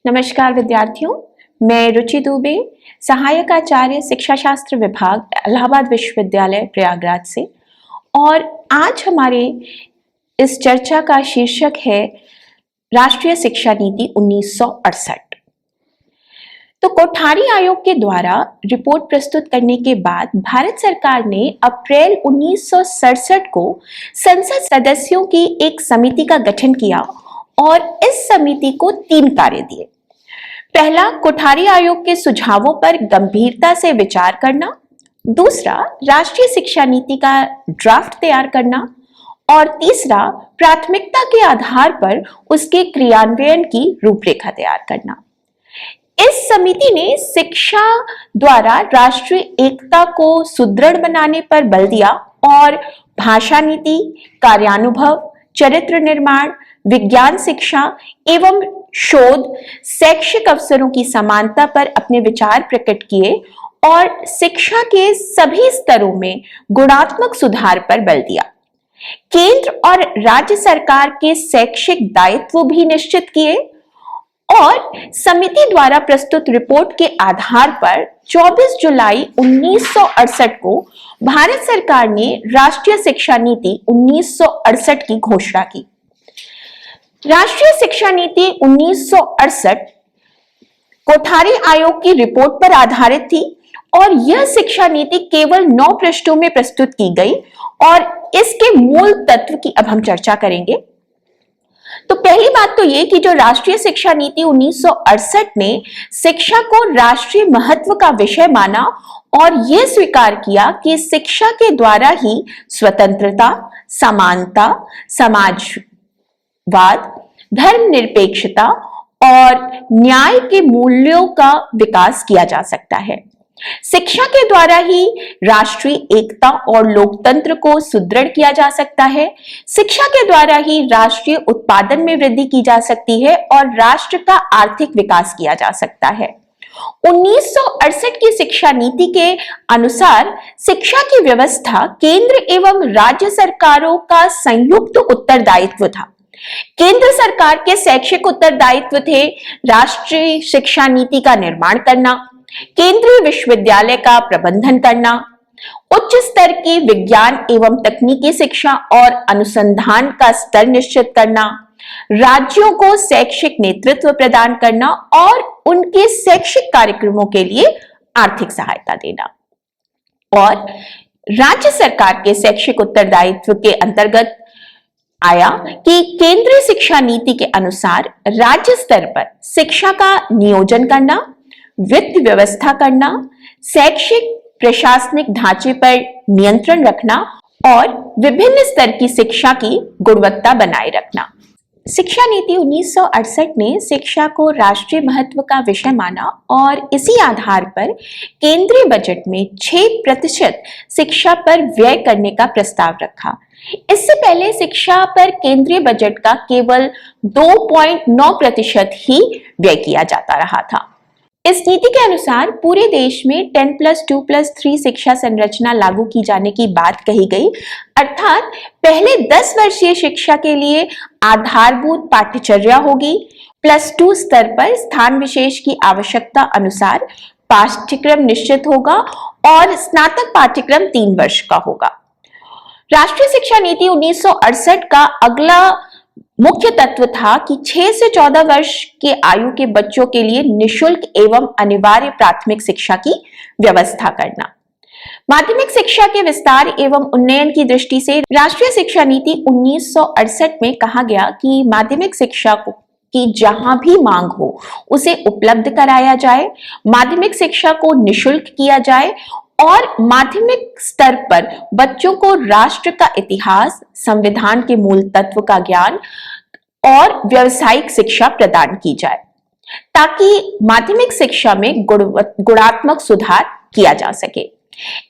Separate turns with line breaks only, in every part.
नमस्कार विद्यार्थियों, मैं रुचि दुबे, सहायक आचार्य शिक्षा शास्त्र विभाग, इलाहाबाद विश्वविद्यालय प्रयागराज से। और आज हमारे इस चर्चा का शीर्षक है राष्ट्रीय शिक्षा नीति 1968। तो कोठारी आयोग के द्वारा रिपोर्ट प्रस्तुत करने के बाद भारत सरकार ने अप्रैल 1967 को संसद सदस्यों की एक समिति का गठन किया और इस समिति को 3 कार्य दिए। पहला, कोठारी आयोग के सुझावों पर गंभीरता से विचार करना। दूसरा, राष्ट्रीय शिक्षा नीति का ड्राफ्ट तैयार करना। और तीसरा, प्राथमिकता के आधार पर उसके क्रियान्वयन की रूपरेखा तैयार करना। इस समिति ने शिक्षा द्वारा राष्ट्रीय एकता को सुदृढ़ बनाने पर बल दिया और भाषा नीति, कार्यानुभव, चरित्र निर्माण, विज्ञान शिक्षा एवं शोध, शैक्षिक अवसरों की समानता पर अपने विचार प्रकट किए और शिक्षा के सभी स्तरों में गुणात्मक सुधार पर बल दिया। केंद्र और राज्य सरकार के शैक्षिक दायित्व भी निश्चित किए और समिति द्वारा प्रस्तुत रिपोर्ट के आधार पर 24 जुलाई 1968 को भारत सरकार ने राष्ट्रीय शिक्षा नीति 1968 की घोषणा की। राष्ट्रीय शिक्षा नीति 1968 कोठारी आयोग की रिपोर्ट पर आधारित थी और यह शिक्षा नीति केवल 9 पृष्ठों में प्रस्तुत की गई और इसके मूल तत्व की अब हम चर्चा करेंगे। तो पहली बात तो ये कि जो राष्ट्रीय शिक्षा नीति 1968 ने शिक्षा को राष्ट्रीय महत्व का विषय माना और यह स्वीकार किया कि शिक्षा के द्वारा ही स्वतंत्रता, समानता, समाजवाद, धर्मनिरपेक्षता और न्याय के मूल्यों का विकास किया जा सकता है। शिक्षा के द्वारा ही राष्ट्रीय एकता और लोकतंत्र को सुदृढ़ किया जा सकता है। शिक्षा के द्वारा ही राष्ट्रीय उत्पादन में वृद्धि की जा सकती है और राष्ट्र का आर्थिक विकास किया जा सकता है। 1968 की शिक्षा नीति के अनुसार शिक्षा की व्यवस्था केंद्र एवं राज्य सरकारों का संयुक्त उत्तरदायित्व था। केंद्र सरकार के शैक्षिक उत्तरदायित्व थे राष्ट्रीय शिक्षा नीति का निर्माण करना, केंद्रीय विश्वविद्यालय का प्रबंधन करना, उच्च स्तर की विज्ञान एवं तकनीकी शिक्षा और अनुसंधान का स्तर निश्चित करना, राज्यों को शैक्षिक नेतृत्व प्रदान करना और उनके शैक्षिक कार्यक्रमों के लिए आर्थिक सहायता देना। और राज्य सरकार के शैक्षिक उत्तरदायित्व के अंतर्गत आया कि केंद्रीय शिक्षा नीति के अनुसार राज्य स्तर पर शिक्षा का नियोजन करना, वित्त व्यवस्था करना, शैक्षिक प्रशासनिक ढांचे पर नियंत्रण रखना और विभिन्न स्तर की शिक्षा की गुणवत्ता बनाए रखना। शिक्षा नीति 1968 ने शिक्षा को राष्ट्रीय महत्व का विषय माना और इसी आधार पर केंद्रीय बजट में 6% शिक्षा पर व्यय करने का प्रस्ताव रखा। इससे पहले शिक्षा पर केंद्रीय बजट का केवल 2.9% ही व्यय किया जाता रहा था। इस नीति के अनुसार पूरे देश में 10+2+3 शिक्षा संरचना लागू की जाने की बात कही गई, अर्थात पहले 10 वर्षीय शिक्षा के लिए आधारभूत पाठ्यचर्या होगी। +2 स्तर पर स्थान विशेष की आवश्यकता अनुसार पाठ्यक्रम निश्चित होगा और स्नातक पाठ्यक्रम 3 वर्ष का होगा। राष्ट्रीय शिक्षा नीति 1968 का अगला मुख्य तत्व था कि 6 से 14 वर्ष के आयु के बच्चों के लिए निशुल्क एवं अनिवार्य प्राथमिक शिक्षा की व्यवस्था करना। माध्यमिक शिक्षा के विस्तार एवं उन्नयन की दृष्टि से राष्ट्रीय शिक्षा नीति 1968 में कहा गया कि माध्यमिक शिक्षा की जहां भी मांग हो उसे उपलब्ध कराया जाए, माध्यमिक शिक्षा को निशुल्क किया जाए और माध्यमिक स्तर पर बच्चों को राष्ट्र का इतिहास, संविधान के मूल तत्व का ज्ञान और व्यावसायिक शिक्षा प्रदान की जाए ताकि माध्यमिक शिक्षा में गुणात्मक सुधार किया जा सके।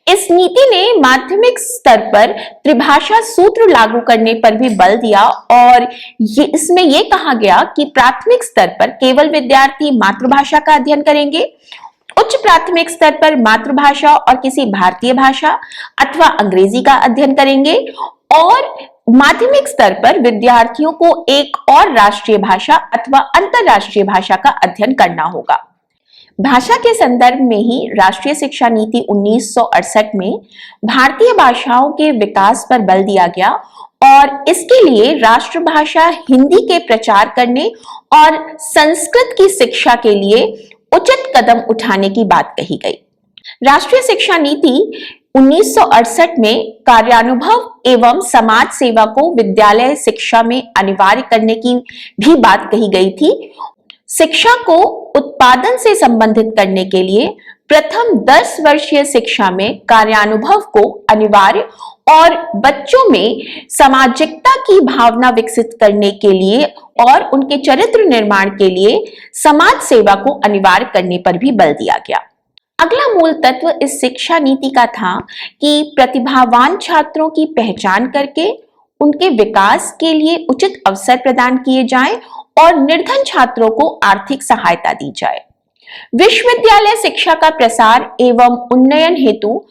इस नीति ने माध्यमिक स्तर पर त्रिभाषा सूत्र लागू करने पर भी बल दिया और इसमें यह कहा गया कि प्राथमिक स्तर पर केवल विद्यार्थी मातृभाषा का अध्ययन करेंगे, उच्च प्राथमिक स्तर पर मातृभाषा और किसी भारतीय भाषा अथवा अंग्रेजी का अध्ययन करेंगे और माध्यमिक स्तर पर विद्यार्थियों को एक और राष्ट्रीय भाषा अथवा अंतरराष्ट्रीय भाषा का अध्ययन करना होगा। भाषा के संदर्भ में ही राष्ट्रीय शिक्षा नीति 1968 में भारतीय भाषाओं के विकास पर बल दिया गया और इसके लिए राष्ट्रभाषा हिंदी के प्रचार करने और संस्कृत की शिक्षा के लिए उचित कदम उठाने की बात कही गई। राष्ट्रीय शिक्षा नीति 1968 में कार्यानुभव एवं समाज सेवा को विद्यालय शिक्षा में अनिवार्य करने की भी बात कही गई थी। शिक्षा को उत्पादन से संबंधित करने के लिए प्रथम 10 वर्षीय शिक्षा में कार्यानुभव को अनिवार्य और बच्चों में सामाजिकता की भावना विकसित करने के लिए और उनके चरित्र निर्माण के लिए समाज सेवा को अनिवार्य करने पर भी बल दिया गया। अगला मूल तत्व इस शिक्षा नीति का था कि प्रतिभावान छात्रों की पहचान करके उनके विकास के लिए उचित अवसर प्रदान किए जाएं और निर्धन छात्रों को आर्थिक सहायता दी जाए। विश्वविद्यालय शिक्षा का प्रसार एवं उन्नयन हेतु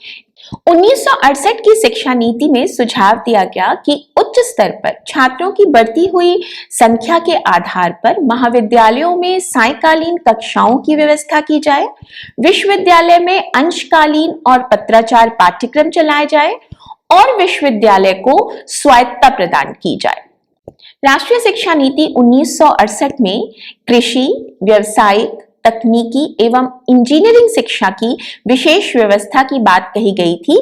1968 की शिक्षा नीति में सुझाव दिया गया कि उच्च स्तर पर छात्रों की बढ़ती हुई संख्या के आधार पर महाविद्यालयों में सायंकालीन कक्षाओं की व्यवस्था की जाए, विश्वविद्यालय में अंशकालीन और पत्राचार पाठ्यक्रम चलाए जाए और विश्वविद्यालय को स्वायत्तता प्रदान की जाए। राष्ट्रीय शिक्षा नीति 1968 में कृषि, व्यावसायिक, तकनीकी एवं इंजीनियरिंग शिक्षा की विशेष व्यवस्था की बात कही गई थी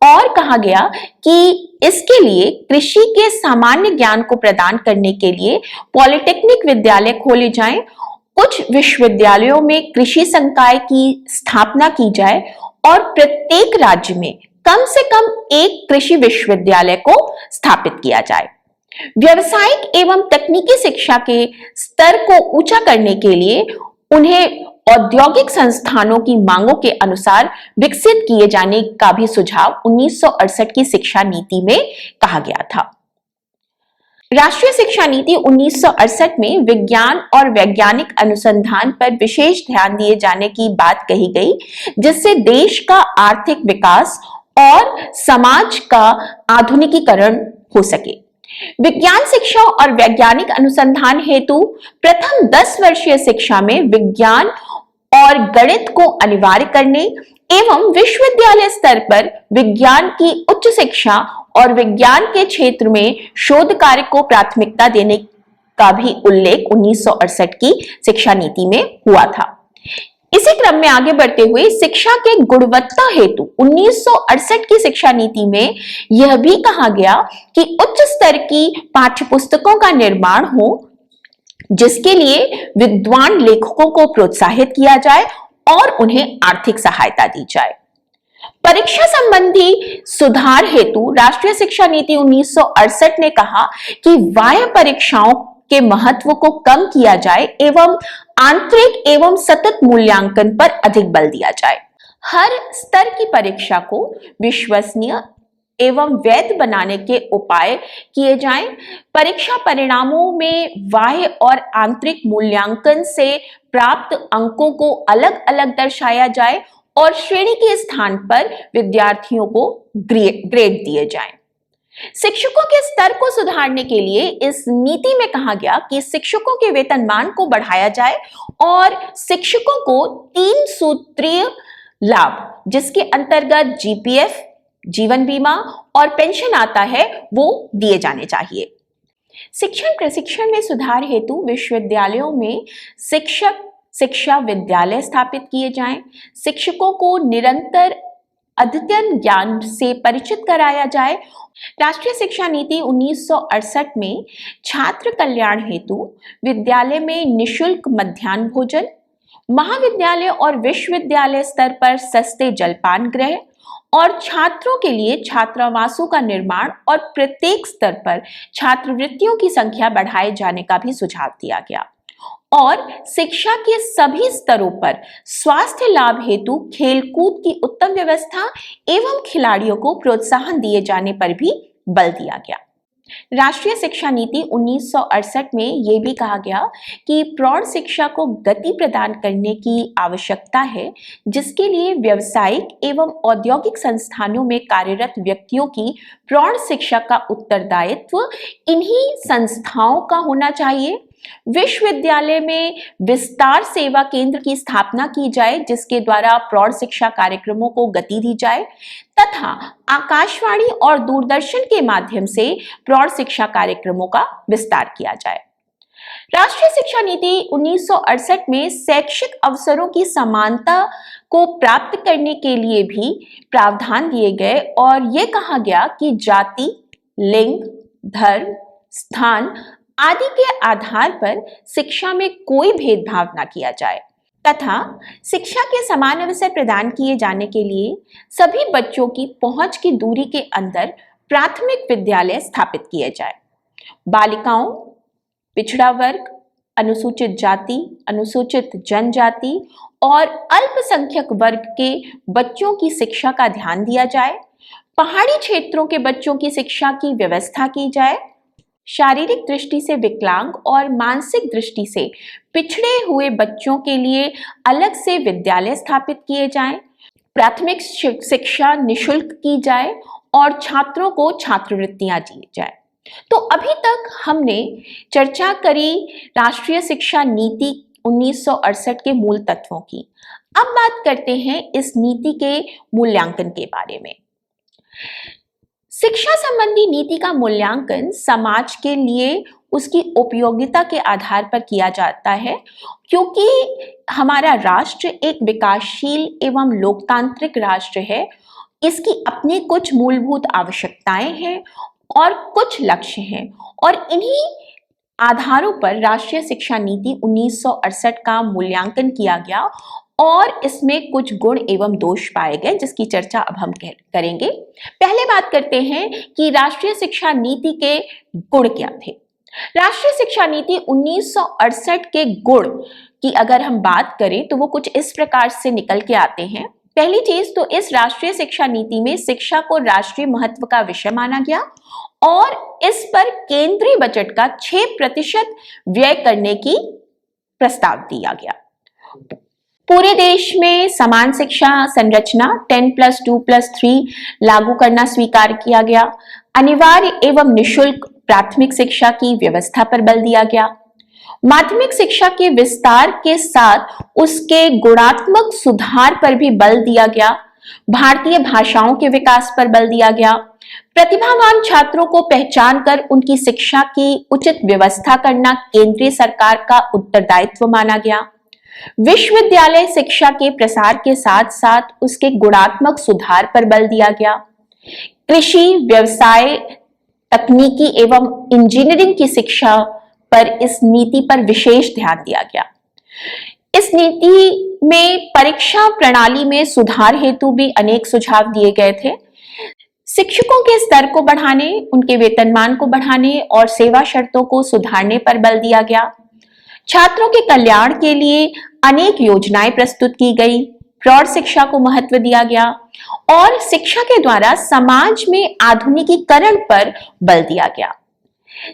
और कहा गया कि इसके लिए कृषि के सामान्य ज्ञान को प्रदान करने के लिए पॉलिटेक्निक विद्यालय खोले जाएं, कुछ विश्वविद्यालयों में कृषि संकाय की स्थापना की जाए और प्रत्येक राज्य में कम से कम एक कृषि विश्वविद्यालय को स्थापित किया जाए। व्यावसायिक एवं तकनीकी शिक्षा के स्तर को ऊंचा करने के लिए उन्हें औद्योगिक संस्थानों की मांगों के अनुसार विकसित किए जाने का भी सुझाव 1968 की शिक्षा नीति में कहा गया था। राष्ट्रीय शिक्षा नीति 1968 में विज्ञान और वैज्ञानिक अनुसंधान पर विशेष ध्यान दिए जाने की बात कही गई, जिससे देश का आर्थिक विकास और समाज का आधुनिकीकरण हो सके। विज्ञान शिक्षा और वैज्ञानिक अनुसंधान हेतु प्रथम 10 वर्षीय शिक्षा में विज्ञान और गणित को अनिवार्य करने एवं विश्वविद्यालय स्तर पर विज्ञान की उच्च शिक्षा और विज्ञान के क्षेत्र में शोध कार्य को प्राथमिकता देने का भी उल्लेख 1968 की शिक्षा नीति में हुआ था। इसी क्रम में आगे बढ़ते हुए शिक्षा के गुणवत्ता हेतु 1968 की शिक्षा नीति में यह भी कहा गया कि उच्च स्तर की पाठ्यपुस्तकों का निर्माण हो, जिसके लिए विद्वान लेखकों को प्रोत्साहित किया जाए और उन्हें आर्थिक सहायता दी जाए। परीक्षा संबंधी सुधार हेतु राष्ट्रीय शिक्षा नीति 1968 ने कहा कि बाह्य परीक्षाओं के महत्व को कम किया जाए एवं आंतरिक एवं सतत मूल्यांकन पर अधिक बल दिया जाए। हर स्तर की परीक्षा को विश्वसनीय एवं वैध बनाने के उपाय किए जाएं। परीक्षा परिणामों में बाह्य और आंतरिक मूल्यांकन से प्राप्त अंकों को अलग अलग दर्शाया जाए और श्रेणी के स्थान पर विद्यार्थियों को ग्रेड दिए जाएं। शिक्षकों के स्तर को सुधारने के लिए इस नीति में कहा गया कि शिक्षकों के वेतनमान को बढ़ाया जाए और शिक्षकों को 3 सूत्रीय लाभ, जिसके अंतर्गत जीपीएफ, जीवन बीमा और पेंशन आता है, वो दिए जाने चाहिए। शिक्षण प्रशिक्षण में सुधार हेतु विश्वविद्यालयों में शिक्षक शिक्षा विद्यालय स्थापित किए जाएं। शिक्षकों को निरंतर अद्यतन ज्ञान से परिचित कराया जाए। राष्ट्रीय शिक्षा नीति 1968 में छात्र कल्याण हेतु विद्यालय में निशुल्क मध्याह्न भोजन, महाविद्यालय और विश्वविद्यालय स्तर पर सस्ते जलपान गृह और छात्रों के लिए छात्रावासों का निर्माण और प्रत्येक स्तर पर छात्रवृत्तियों की संख्या बढ़ाए जाने का भी सुझाव दिया गया और शिक्षा के सभी स्तरों पर स्वास्थ्य लाभ हेतु खेलकूद की उत्तम व्यवस्था एवं खिलाड़ियों को प्रोत्साहन दिए जाने पर भी बल दिया गया। राष्ट्रीय शिक्षा नीति 1968 में यह भी कहा गया कि प्रौढ़ शिक्षा को गति प्रदान करने की आवश्यकता है, जिसके लिए व्यावसायिक एवं औद्योगिक संस्थानों में कार्यरत व्यक्तियों की प्रौढ़ शिक्षा का उत्तरदायित्व इन्हीं संस्थाओं का होना चाहिए। विश्वविद्यालय में विस्तार सेवा केंद्र की स्थापना की जाए, जिसके द्वारा प्रौढ़ शिक्षा कार्यक्रमों को गति दी जाए तथा आकाशवाणी और दूरदर्शन के माध्यम से प्रौढ़ शिक्षा कार्यक्रमों का विस्तार किया जाए। राष्ट्रीय शिक्षा नीति 1968 में शैक्षिक अवसरों की समानता को प्राप्त करने के लिए भी प्रावधान दिए गए और यह कहा गया कि जाति, लिंग, धर्म, स्थान आदि के आधार पर शिक्षा में कोई भेदभाव न किया जाए तथा शिक्षा के समान अवसर प्रदान किए जाने के लिए सभी बच्चों की पहुंच की दूरी के अंदर प्राथमिक विद्यालय स्थापित किए जाए। बालिकाओं, पिछड़ा वर्ग, अनुसूचित जाति, अनुसूचित जनजाति और अल्पसंख्यक वर्ग के बच्चों की शिक्षा का ध्यान दिया जाए। पहाड़ी क्षेत्रों के बच्चों की शिक्षा की व्यवस्था की जाए। शारीरिक दृष्टि से विकलांग और मानसिक दृष्टि से पिछड़े हुए बच्चों के लिए अलग से विद्यालय स्थापित किए जाएं। प्राथमिक शिक्षा निशुल्क की जाए और छात्रों को छात्रवृत्तियां दी जाए। तो अभी तक हमने चर्चा करी राष्ट्रीय शिक्षा नीति 1968 के मूल तत्वों की। अब बात करते हैं इस नीति के मूल्यांकन के बारे में। शिक्षा संबंधी नीति का मूल्यांकन समाज के लिए उसकी उपयोगिता के आधार पर किया जाता है, क्योंकि हमारा राष्ट्र एक विकासशील एवं लोकतांत्रिक राष्ट्र है। इसकी अपनी कुछ मूलभूत आवश्यकताएं हैं और कुछ लक्ष्य हैं और इन्हीं आधारों पर राष्ट्रीय शिक्षा नीति 1968 का मूल्यांकन किया गया और इसमें कुछ गुण एवं दोष पाए गए, जिसकी चर्चा अब हम करेंगे। पहले बात करते हैं कि राष्ट्रीय शिक्षा नीति के गुण क्या थे। राष्ट्रीय शिक्षा नीति 1968 के गुण की अगर हम बात करें तो वो कुछ इस प्रकार से निकल के आते हैं। पहली चीज तो इस राष्ट्रीय शिक्षा नीति में शिक्षा को राष्ट्रीय महत्व का विषय माना गया और इस पर केंद्रीय बजट का 6% व्यय करने की प्रस्ताव दिया गया। पूरे देश में समान शिक्षा संरचना 10+2+3 लागू करना स्वीकार किया गया। अनिवार्य एवं निशुल्क प्राथमिक शिक्षा की व्यवस्था पर बल दिया गया। माध्यमिक शिक्षा के विस्तार के साथ उसके गुणात्मक सुधार पर भी बल दिया गया। भारतीय भाषाओं के विकास पर बल दिया गया। प्रतिभावान छात्रों को पहचान कर उनकी शिक्षा की उचित व्यवस्था करना केंद्रीय सरकार का उत्तरदायित्व माना गया। विश्वविद्यालय शिक्षा के प्रसार के साथ साथ उसके गुणात्मक सुधार पर बल दिया गया। कृषि, व्यवसाय, तकनीकी एवं इंजीनियरिंग की शिक्षा पर इस नीति पर विशेष ध्यान दिया गया। इस नीति में परीक्षा प्रणाली में सुधार हेतु भी अनेक सुझाव दिए गए थे। शिक्षकों के स्तर को बढ़ाने, उनके वेतनमान को बढ़ाने और सेवा शर्तों को सुधारने पर बल दिया गया। छात्रों के कल्याण के लिए अनेक योजनाएं प्रस्तुत की गई। प्रौढ़ शिक्षा को महत्व दिया गया और शिक्षा के द्वारा समाज में आधुनिकीकरण पर बल दिया गया।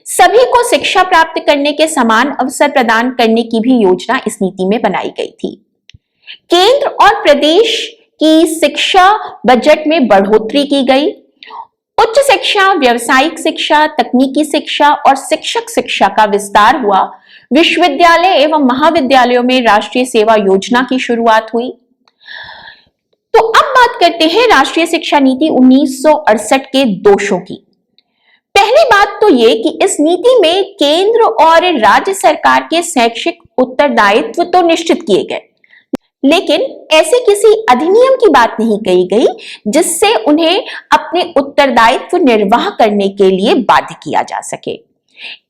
सभी को शिक्षा प्राप्त करने के समान अवसर प्रदान करने की भी योजना इस नीति में बनाई गई थी। केंद्र और प्रदेश की शिक्षा बजट में बढ़ोतरी की गई। उच्च शिक्षा, व्यावसायिक शिक्षा, तकनीकी शिक्षा और शिक्षक शिक्षा का विस्तार हुआ। विश्वविद्यालय एवं महाविद्यालयों में राष्ट्रीय सेवा योजना की शुरुआत हुई। तो अब बात करते हैं राष्ट्रीय शिक्षा नीति 1968 के दोषों की। पहली बात तो ये कि इस नीति में केंद्र और राज्य सरकार के शैक्षिक उत्तरदायित्व तो निश्चित किए गए, लेकिन ऐसे किसी अधिनियम की बात नहीं कही गई जिससे उन्हें अपने उत्तरदायित्व निर्वाह करने के लिए बाध्य किया जा सके।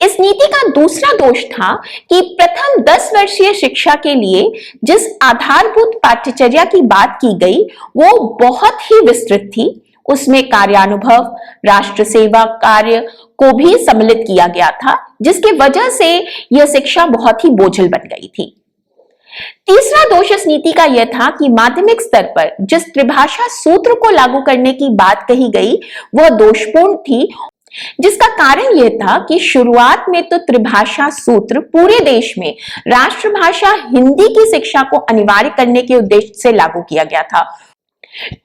इस नीति का दूसरा दोष था कि प्रथम 10 वर्षीय शिक्षा के लिए जिस आधारभूत पाठ्यचर्या की बात की गई वो बहुत ही विस्तृत थी। उसमें कार्यानुभव, राष्ट्र सेवा कार्य को भी सम्मिलित किया गया था, जिसकी वजह से यह शिक्षा बहुत ही बोझिल बन गई थी। तीसरा दोष इस नीति का यह था कि माध्यमिक स्तर पर जिस त्रिभाषा सूत्र को लागू करने की बात कही गई वह दोषपूर्ण थी। जिसका कारण यह था कि शुरुआत में तो त्रिभाषा सूत्र पूरे देश में राष्ट्रभाषा हिंदी की शिक्षा को अनिवार्य करने के उद्देश्य से लागू किया गया था।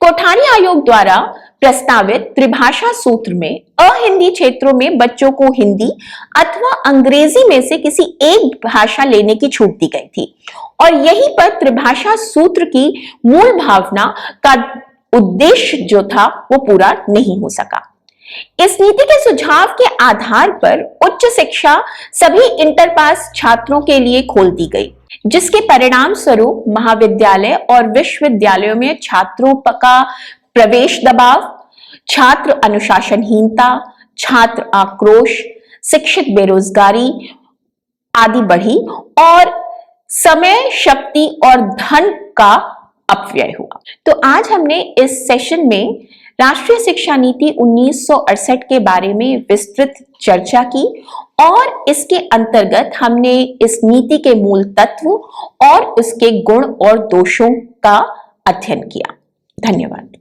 कोठारी आयोग द्वारा प्रस्तावित त्रिभाषा सूत्र में अहिंदी क्षेत्रों में बच्चों को हिंदी अथवा अंग्रेजी में से किसी एक भाषा लेने की छूट दी गई थी और यहीं पर त्रिभाषा सूत्र की मूल भावना का उद्देश्य जो था वो पूरा नहीं हो सका। इस नीति के सुझाव के आधार पर उच्च शिक्षा सभी इंटर पास छात्रों के लिए खोल दी गई, जिसके परिणाम स्वरूप महाविद्यालय और विश्वविद्यालयों में छात्रों का प्रवेश दबाव, छात्र अनुशासनहीनता, छात्र आक्रोश, शिक्षित बेरोजगारी आदि बढ़ी और समय, शक्ति और धन का अपव्यय हुआ। तो आज हमने इस सेशन में राष्ट्रीय शिक्षा नीति 1968 के बारे में विस्तृत चर्चा की और इसके अंतर्गत हमने इस नीति के मूल तत्व और उसके गुण और दोषों का अध्ययन किया। धन्यवाद।